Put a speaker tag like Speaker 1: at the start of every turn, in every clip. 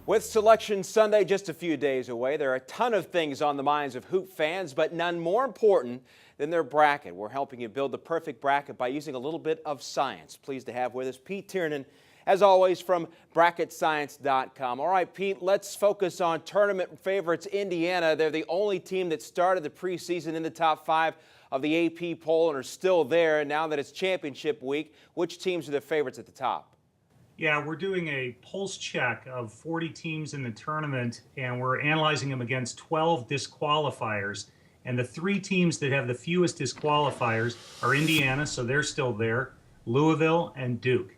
Speaker 1: With Selection Sunday just a few days away, there are a ton of things on the minds of hoop fans, but none more important than their bracket. We're helping you build the perfect bracket by using a little bit of science. Pleased to have with us Pete Tiernan, as always, from bracketscience.com. All right, Pete, let's focus on tournament favorites Indiana. They're the only team that started the preseason in the top 5 of the AP poll and are still there. And now that it's championship week, which teams are the favorites at the top?
Speaker 2: Yeah, we're doing a pulse check of 40 teams in the tournament, and we're analyzing them against 12 disqualifiers. And the 3 teams that have the fewest disqualifiers are Indiana, so they're still there, Louisville, and Duke.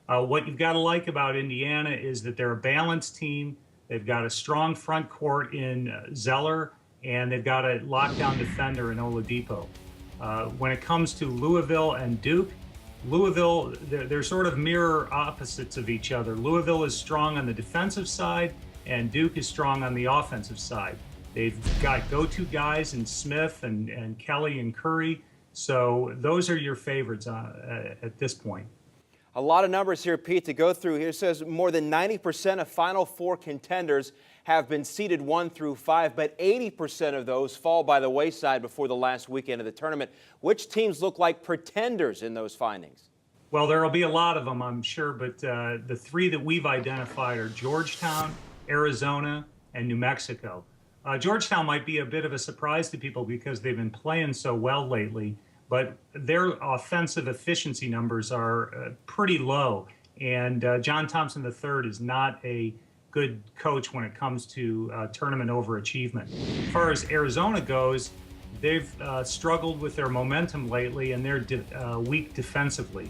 Speaker 2: What you've got to like about Indiana is that they're a balanced team. They've got a strong front court in Zeller, and they've got a lockdown defender in Oladipo. When it comes to Louisville and Duke, Louisville, they're sort of mirror opposites of each other. Louisville is strong on the defensive side, and Duke is strong on the offensive side. They've got go-to guys in Smith and Kelly and Curry, so those are your favorites at this point.
Speaker 1: A lot of numbers here, Pete, to go through. Here it says more than 90% of Final Four contenders have been seeded 1 through 5, but 80% of those fall by the wayside before the last weekend of the tournament. Which teams look like pretenders in those findings?
Speaker 2: Well, there will be a lot of them, I'm sure, but the 3 that we've identified are Georgetown, Arizona, and New Mexico. Georgetown might be a bit of a surprise to people because they've been playing so well lately, but their offensive efficiency numbers are pretty low, and John Thompson III is not a good coach when it comes to tournament overachievement. As far as Arizona goes, they've struggled with their momentum lately, and they're weak defensively.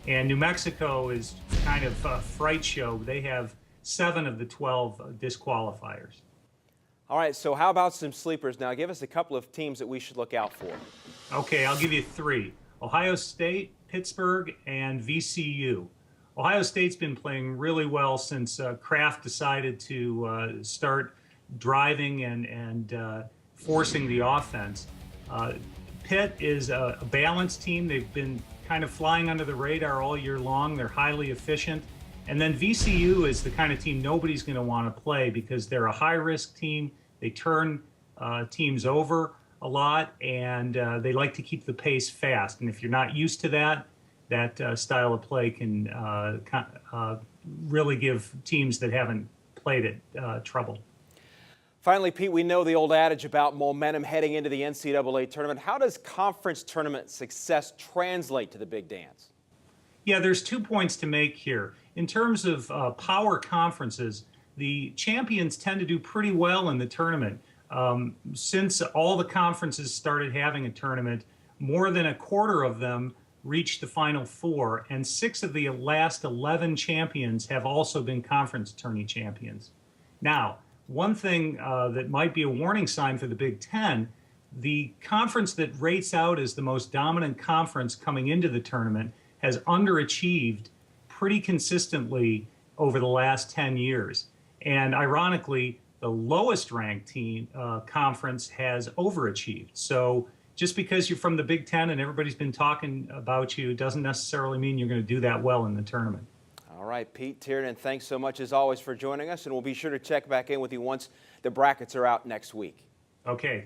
Speaker 2: And New Mexico is kind of a fright show. They have 7 of the 12 disqualifiers.
Speaker 1: All right, so how about some sleepers now? Give us a couple of teams that we should look out for.
Speaker 2: Okay, I'll give you 3. Ohio State, Pittsburgh, and VCU. Ohio State's been playing really well since Kraft decided to start driving and forcing the offense. Pitt is a balanced team. They've been kind of flying under the radar all year long. They're highly efficient. And then VCU is the kind of team nobody's going to want to play because they're a high-risk team. They turn teams over a lot, and they like to keep the pace fast. And if you're not used to that, that style of play can really give teams that haven't played it trouble.
Speaker 1: Finally, Pete, we know the old adage about momentum heading into the NCAA tournament. How does conference tournament success translate to the big dance?
Speaker 2: Yeah, there's 2 points to make here. In terms of power conferences, the champions tend to do pretty well in the tournament. Since all the conferences started having a tournament, more than a quarter of them reached the Final Four, and 6 of the last 11 champions have also been conference tourney champions. Now, one thing that might be a warning sign for the Big Ten, the conference that rates out as the most dominant conference coming into the tournament has underachieved pretty consistently over the last 10 years. And ironically, the lowest ranked team conference has overachieved. So just because you're from the Big Ten and everybody's been talking about you doesn't necessarily mean you're going to do that well in the tournament.
Speaker 1: All right, Pete Tiernan, thanks so much as always for joining us, and we'll be sure to check back in with you once the brackets are out next week.
Speaker 2: Okay.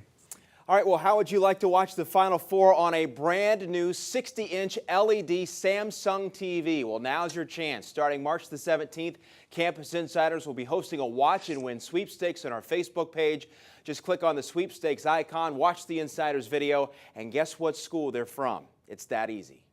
Speaker 1: All right, well, how would you like to watch the Final Four on a brand new 60-inch LED Samsung TV? Well, now's your chance. Starting March the 17th, Campus Insiders will be hosting a Watch and Win sweepstakes on our Facebook page. Just click on the sweepstakes icon, watch the Insiders video, and guess what school they're from. It's that easy.